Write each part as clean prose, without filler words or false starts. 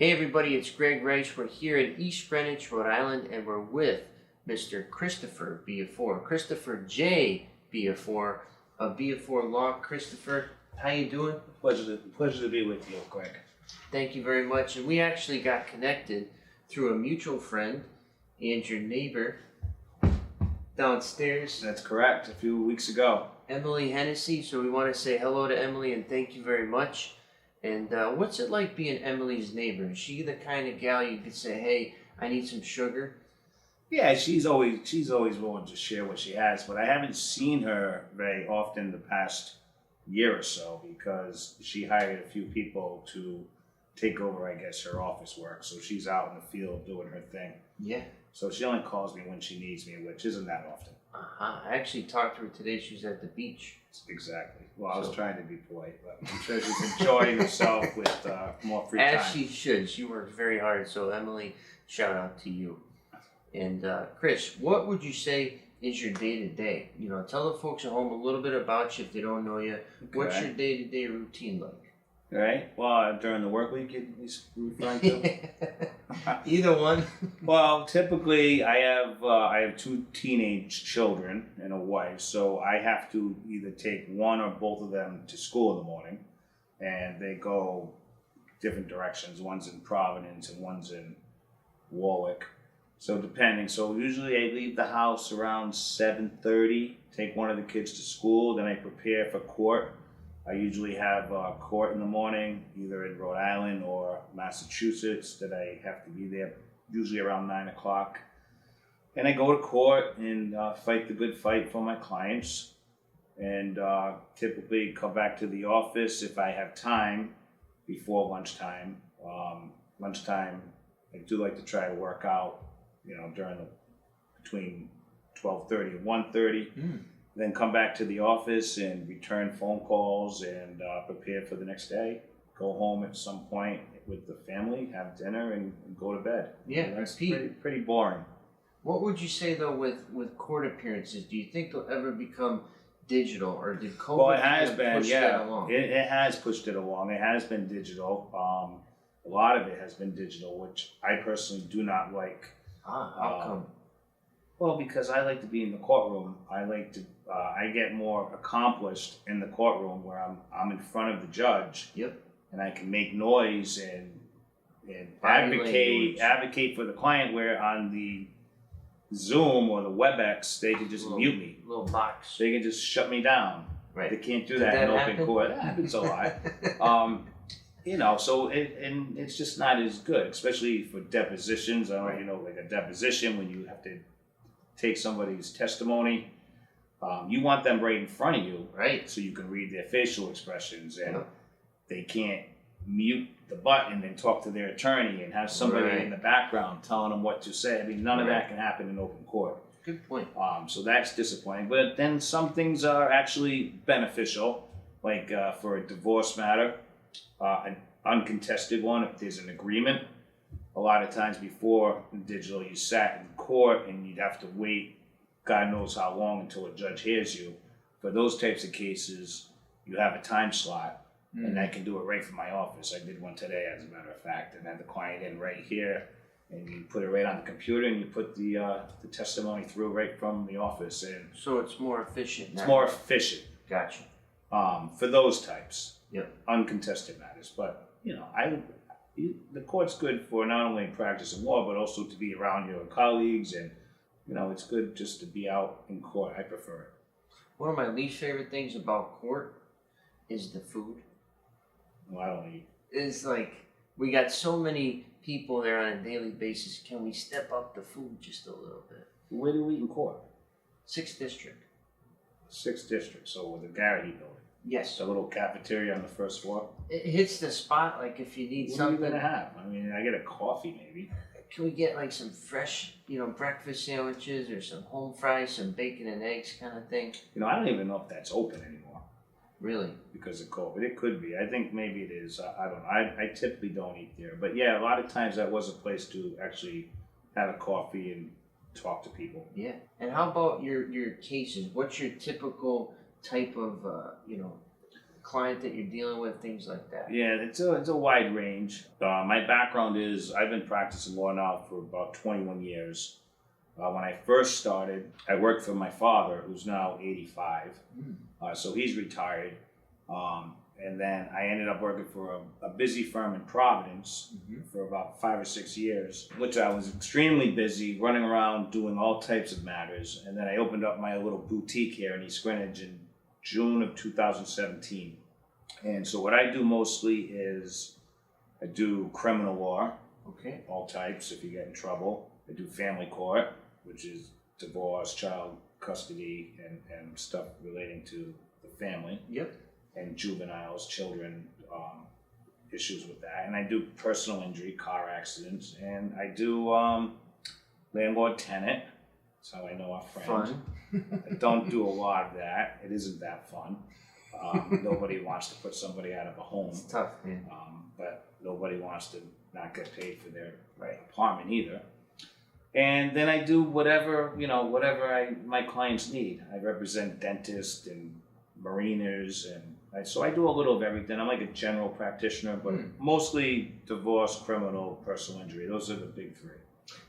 Hey everybody, it's Greg Reich. We're here in East Greenwich, Rhode Island, and we're with Mr. Christopher Biafore, Christopher J. Biafore of Biafore Law. Christopher, how you doing? Pleasure to be with you, Greg. Thank you very much. And we actually got connected through a mutual friend and your neighbor downstairs. That's correct, a few weeks ago. Emily Hennessy. So we want to say hello to Emily and thank you very much. And what's it like being Emily's neighbor? Is she the kind of gal you could say, hey, I need some sugar? Yeah, she's always willing to share what she has, but I haven't seen her very often the past year or so because she hired a few people to take over, I guess, her office work. So she's out in the field doing her thing. Yeah. So she only calls me when she needs me, which isn't that often. I actually talked to her today. She was at the beach. Exactly. Well, I was trying to be polite, but I'm sure she's enjoying herself with more free time. As she should. She works very hard. So Emily, shout out to you. And Chris, what would you say is your day-to-day? You know, tell the folks at home a little bit about you if they don't know you. Okay. What's your day-to-day routine like? All right. Well, during the work week, you're referring to? Either one. Well, typically I have two teenage children and a wife, so I have to either take one or both of them to school in the morning, and they go different directions. One's in Providence and one's in Warwick. So depending. So usually I leave the house around 7:30, take one of the kids to school, then I prepare for court. I usually have court in the morning, either in Rhode Island or Massachusetts, that I have to be there usually around 9 o'clock. And I go to court and fight the good fight for my clients. And typically come back to the office if I have time before lunchtime. Lunchtime, I do like to try to work out, you know, between 12:30 and 1:30. Then come back to the office and return phone calls and prepare for the next day. Go home at some point with the family, have dinner, and go to bed. Yeah, so that's pretty boring. What would you say though with court appearances? Do you think they'll ever become digital, or did COVID? Well, it has been, push yeah. that along? It has pushed it along. It has been digital. A lot of it has been digital, which I personally do not like. How come? Well, because I like to be in the courtroom. I get more accomplished in the courtroom where I'm in front of the judge. Yep. And I can make noise and advocate for the client, where on the Zoom or the WebEx they can just mute me. Little box. They can just shut me down. Right. They can't do that in open court. That happens a lot. You know, so it's just not as good, especially for depositions. You know, like a deposition when you have to take somebody's testimony. You want them right in front of you, right? So you can read their facial expressions, and they can't mute the button and talk to their attorney and have somebody in the background telling them what to say. I mean, none of that can happen in open court. Good point. So that's disappointing. But then some things are actually beneficial, like for a divorce matter, an uncontested one, if there's an agreement. A lot of times before digital, you sat in court and you'd have to wait God knows how long until a judge hears you. For those types of cases, you have a time slot, and I can do it right from my office. I did one today, as a matter of fact, and had the client in right here, and you put it right on the computer, and you put the testimony through right from the office. And so it's more efficient now. It's more efficient. Gotcha. For those types, uncontested matters. But, you know, the court's good for not only practice of law, but also to be around your colleagues, and you know, it's good just to be out in court. I prefer it. One of my least favorite things about court is the food. Well, I don't eat. It's like, we got so many people there on a daily basis. Can we step up the food just a little bit? Where do we eat in court? 6th District. 6th District, so with the Garrity building. Yes. A little cafeteria on the first floor. It hits the spot, like if you need something. What are you gonna have? I mean, I get a coffee maybe. Can we get like some fresh, you know, breakfast sandwiches or some home fries, some bacon and eggs kind of thing? You know, I don't even know if that's open anymore. Really? Because of COVID. It could be. I think maybe it is. I don't know. I typically don't eat there. But yeah, a lot of times that was a place to actually have a coffee and talk to people. Yeah. And how about your cases? What's your typical type of, client that you're dealing with, things like that? Yeah, it's a wide range. My background is I've been practicing law now for about 21 years. When I first started, I worked for my father, who's now 85. So he's retired. And then I ended up working for a busy firm in Providence for about 5 or 6 years, which I was extremely busy, running around doing all types of matters. And then I opened up my little boutique here in East Greenwich in June of 2017. And so what I do mostly is I do criminal law, all types if you get in trouble. I do family court, which is divorce, child custody, and stuff relating to the family. And juveniles, children, issues with that. And I do personal injury, car accidents, and I do landlord-tenant. That's how I know our friend. Fun. I don't do a lot of that. It isn't that fun. Nobody wants to put somebody out of a home. It's tough, man. But nobody wants to not get paid for their apartment either. And then I do whatever my clients need. I represent dentists and mariners, and so I do a little of everything. I'm like a general practitioner, but mostly divorce, criminal, personal injury. Those are the big three.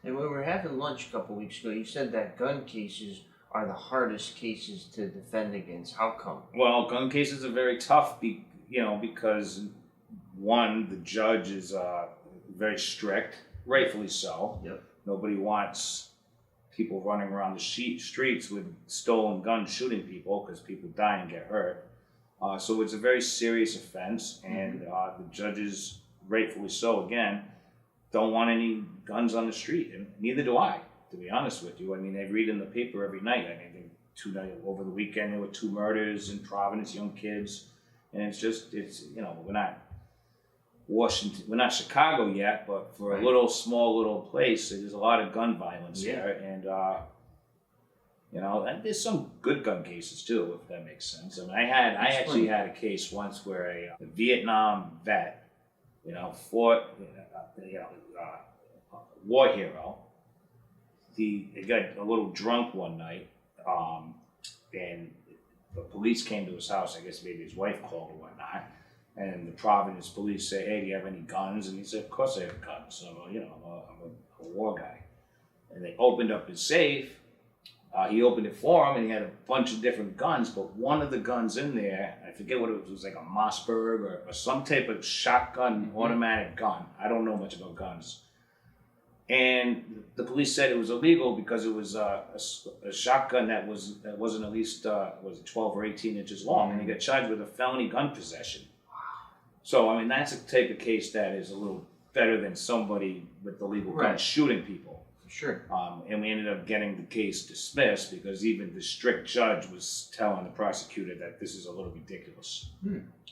And when we were having lunch a couple weeks ago, you said that gun cases are the hardest cases to defend against. How come? Well, gun cases are very tough, because one, the judge is very strict, rightfully so. Nobody wants people running around the streets with stolen guns shooting people, because people die and get hurt. So it's a very serious offense, and the judges, rightfully so, again, don't want any guns on the street, and neither do I, to be honest with you. I mean, I read in the paper every night. I mean, over the weekend there were 2 murders in Providence, young kids, and we're not Washington, we're not Chicago yet, but for a small little place, there's a lot of gun violence here, and and there's some good gun cases too, if that makes sense. I mean, I actually had a case once where a Vietnam vet, fought, war hero. He got a little drunk one night, and the police came to his house. I guess maybe his wife called or whatnot. And the Providence police say, "Hey, do you have any guns?" And he said, "Of course I have guns. I'm a war guy." And they opened up his safe. He opened it for him, and he had a bunch of different guns. But one of the guns in there, I forget what it was like a Mossberg or some type of shotgun, automatic gun. I don't know much about guns. And the police said it was illegal because it was a shotgun that wasn't at least was it 12 or 18 inches long, and he got charged with a felony gun possession. So I mean, that's a type of case that is a little better than somebody with the legal gun shooting people. Sure. And we ended up getting the case dismissed because even the strict judge was telling the prosecutor that this is a little ridiculous.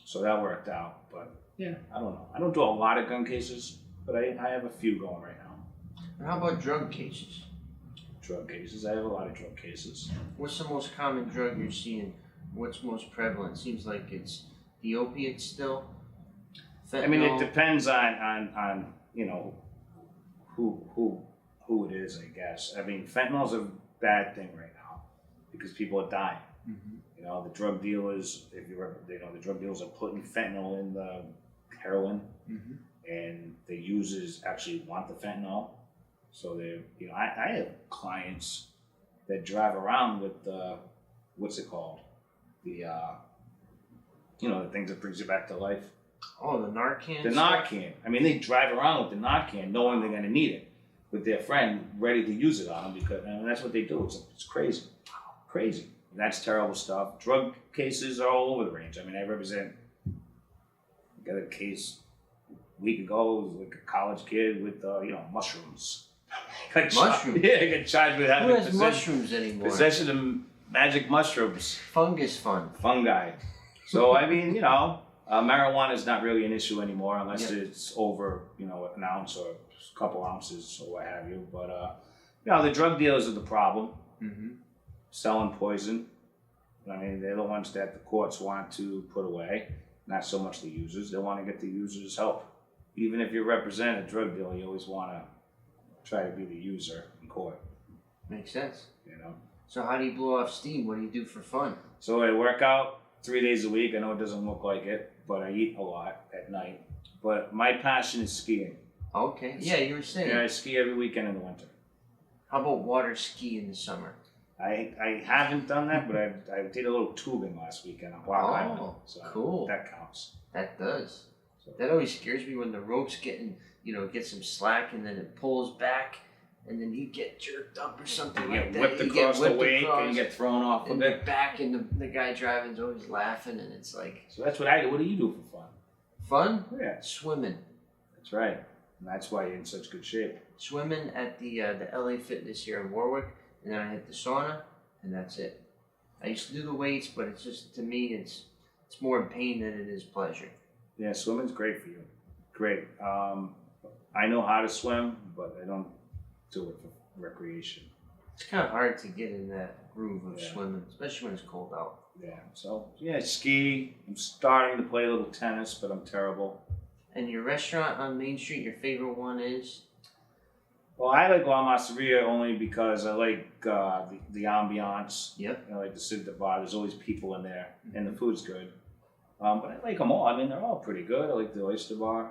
So that worked out. But yeah, I don't know. I don't do a lot of gun cases, but I have a few going right now. And how about drug cases? Drug cases. I have a lot of drug cases. What's the most common drug you're seeing? What's most prevalent? Seems like it's the opiates still. Fentanyl. I mean, it depends on who it is, I guess. I mean, fentanyl's a bad thing right now because people are dying. The drug dealers, the drug dealers are putting fentanyl in the heroin, and the users actually want the fentanyl. So I have clients that drive around with what's it called? The the things that brings you back to life. Oh, the Narcan. The Narcan. I mean, they drive around with the Narcan, knowing they're going to need it, with their friend ready to use it on them, because that's what they do. It's crazy, crazy. And that's terrible stuff. Drug cases are all over the range. I mean, I got a case a week ago. It was like a college kid with mushrooms. Mushrooms? Yeah, I got charged with having Who has mushrooms anymore? Possession of magic mushrooms. Fungus fun. Fungi. So I mean, marijuana is not really an issue anymore unless it's over, an ounce or a couple ounces or what have you. But, the drug dealers are the problem. Selling poison. I mean, they're the ones that the courts want to put away, not so much the users. They want to get the users help. Even if you represent a drug dealer, you always want to try to be the user in court. Makes sense. So how do you blow off steam? What do you do for fun? So I work out 3 days a week. I know it doesn't look like it, but I eat a lot at night. But my passion is skiing. Okay. Yeah, you were saying. Yeah, I ski every weekend in the winter. How about water ski in the summer? I haven't done that, but I did a little tubing last weekend on Block Island. So cool. That counts. That does. So. That always scares me when the rope's getting, get some slack and then it pulls back and then you get jerked up or something like that. You get whipped across the wake and you get thrown off a and bit. you're back and the guy driving's always laughing and it's like. So that's what I do. What do you do for fun? Fun? Yeah. Swimming. That's right. And that's why you're in such good shape. Swimming at the LA Fitness here in Warwick, and then I hit the sauna, and that's it. I used to do the weights, but it's just, to me, it's more pain than it is pleasure. Yeah, swimming's great for you. Great. I know how to swim, but I don't do it for recreation. It's kind of hard to get in that groove of swimming, especially when it's cold out. Yeah, so, ski. I'm starting to play a little tennis, but I'm terrible. And your restaurant on Main Street, your favorite one is? Well, I like La Masseria only because I like the ambiance. Yep. I like to sit at the bar. There's always people in there, and the food's good. But I like them all. I mean, they're all pretty good. I like the Oyster Bar.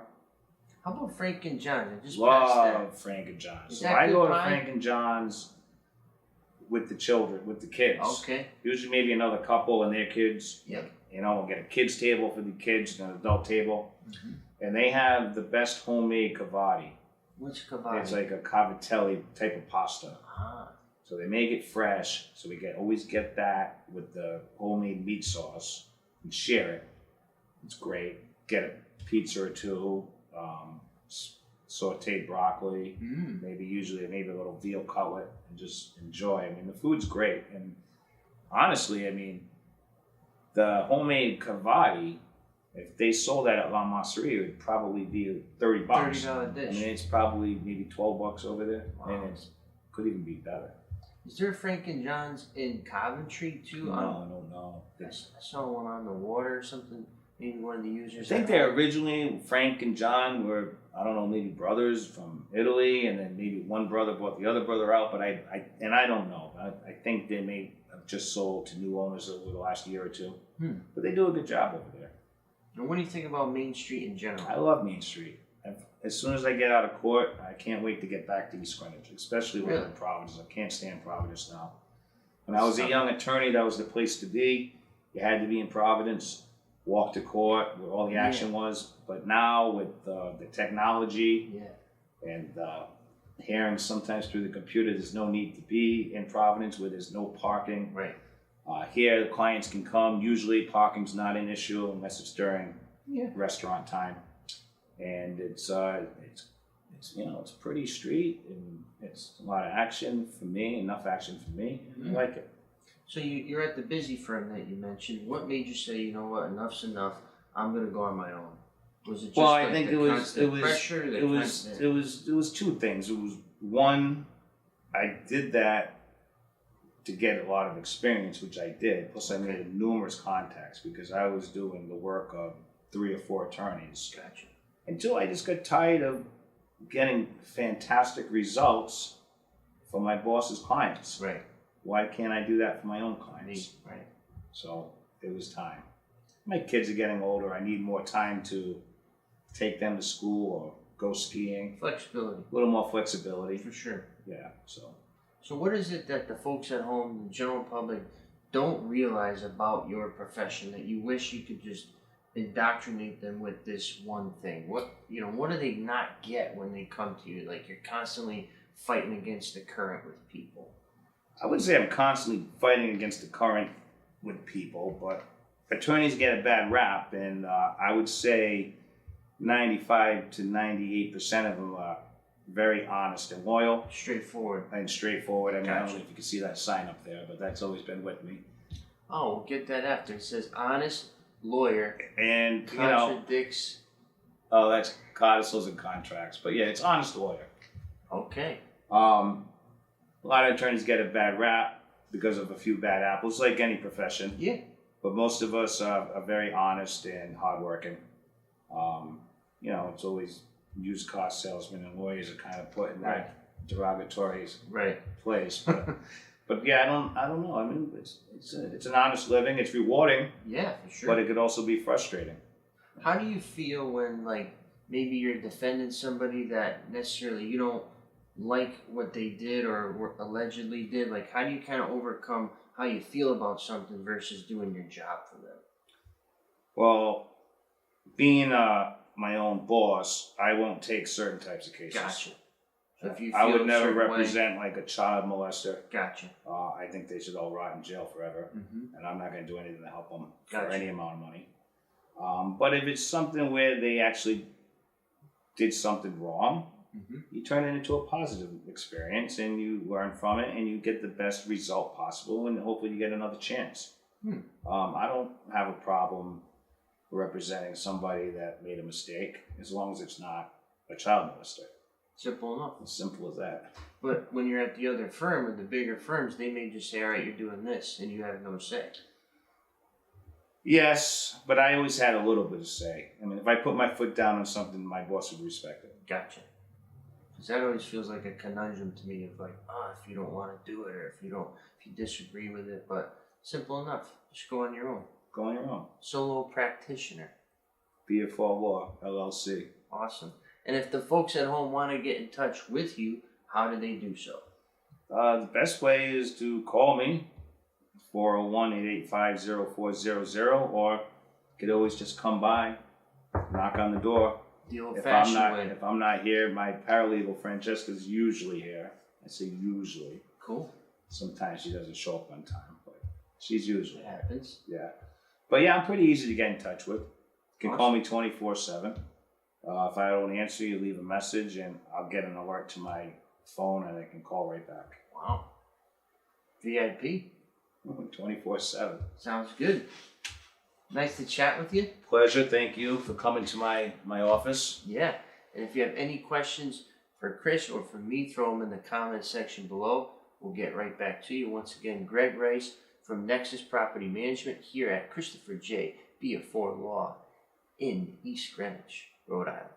How about Frank and John's? I just passed that. Love Frank and John's. Is So that I good go to pie? Frank and John's with the children, with the kids. Okay. Usually maybe another couple and their kids. Yep. We'll get a kids table for the kids and an adult table. Mm-hmm. And they have the best homemade cavati. What's cavati? It's like a cavatelli type of pasta. Ah. So they make it fresh. So we always get that with the homemade meat sauce and share it. It's great. Get a pizza or two, sauteed broccoli, maybe a little veal cutlet, and just enjoy. I mean, the food's great. And honestly, I mean, the homemade cavati, if they sold that at La Masseria, it would probably be $30. $30 dish. I mean, it's probably maybe $12 over there, Wow. and it could even be better. Is there a Frank and John's in Coventry too? No, I don't know. I saw one on the water or something. Maybe one of the users. I think they're originally, Frank and John were, I don't know, maybe brothers from Italy, and then maybe one brother bought the other brother out, but I don't know. I think they may have just sold to new owners over the last year or two. But they do a good job over there. And what do you think about Main Street in general? I love Main Street. As soon as I get out of court, I can't wait to get back to East Greenwich, especially when I'm in Providence. I can't stand Providence now. When I was a young attorney, that was the place to be. You had to be in Providence, walk to court where all the action was. But now with the technology and hearing sometimes through the computer, there's no need to be in Providence where there's no parking. Right. Here, the clients can come. Usually, parking's not an issue unless it's during restaurant time. And it's a pretty street, and it's a lot of action for me, enough action for me. I like it. So you're at the busy firm that you mentioned. What made you say, you know what, enough's enough, I'm gonna go on my own? Was it just I think it was pressure? It was two things. It was one, I did that to get a lot of experience, which I did. Plus, I made numerous contacts because I was doing the work of 3 or 4 attorneys. Gotcha. Until I just got tired of getting fantastic results for my boss's clients. Right. Why can't I do that for my own clients? Right. So it was time. My kids are getting older. I need more time to take them to school or go skiing. Flexibility. A little more flexibility. For sure. Yeah, So what is it that the folks at home, the general public, don't realize about your profession that you wish you could just indoctrinate them with this one thing? What do they not get when they come to you? Like, you're constantly fighting against the current with people. I wouldn't say I'm constantly fighting against the current with people, but attorneys get a bad rap, and I would say 95 to 98% of them are very honest and loyal. Straightforward. I mean, I don't know if you can see that sign up there, but that's always been with me. Oh, we'll get that after. It says honest lawyer. And, contradicts. Oh, that's codicils and contracts. But yeah, it's honest lawyer. Okay. A lot of attorneys get a bad rap because of a few bad apples, like any profession. Yeah. But most of us are very honest and hardworking. It's always used car salesmen and lawyers are kind of put in that derogatory place. But But yeah, I don't know. I mean, it's an honest living. It's rewarding, Yeah, for sure. but it could also be frustrating. How do you feel when, like, maybe you're defending somebody that necessarily you don't like what they did or allegedly did? Like, how do you kind of overcome how you feel about something versus doing your job for them? Well, being my own boss, I won't take certain types of cases. Gotcha. So if you I feel would a never certain represent like a child molester. Gotcha. I think they should all rot in jail forever, and I'm not going to do anything to help them for any amount of money. But if it's something where they actually did something wrong, you turn it into a positive experience, and you learn from it, and you get the best result possible, and hopefully you get another chance. I don't have a problem representing somebody that made a mistake, as long as it's not a child molester. Simple enough. As simple as that. But when you're at the other firm or the bigger firms, they may just say, all right, you're doing this, and you have no say. Yes, but I always had a little bit of say. I mean, if I put my foot down on something, my boss would respect it. Gotcha. Because that always feels like a conundrum to me of like, if you don't want to do it or if you disagree with it. But simple enough. Just go on your own. Go on your own. Solo practitioner. Biafore Law, LLC. Awesome. And if the folks at home want to get in touch with you, how do they do so? The best way is to call me, 401-885-0400, or you could always just come by, knock on the door. The old-fashioned way. If I'm not here, my paralegal Francesca's usually here. I say usually. Cool. Sometimes she doesn't show up on time, but she's usually It happens. Yeah. But yeah, I'm pretty easy to get in touch with. You can call me 24/7. If I don't answer, you leave a message, and I'll get an alert to my phone, and I can call right back. Wow. VIP. 24/7. Sounds good. Nice to chat with you. Pleasure. Thank you for coming to my office. Yeah. And if you have any questions for Chris or for me, throw them in the comments section below. We'll get right back to you. Once again, Greg Rice from Nexus Property Management here at Christopher J. Biafore Law in East Greenwich, Rhode Island.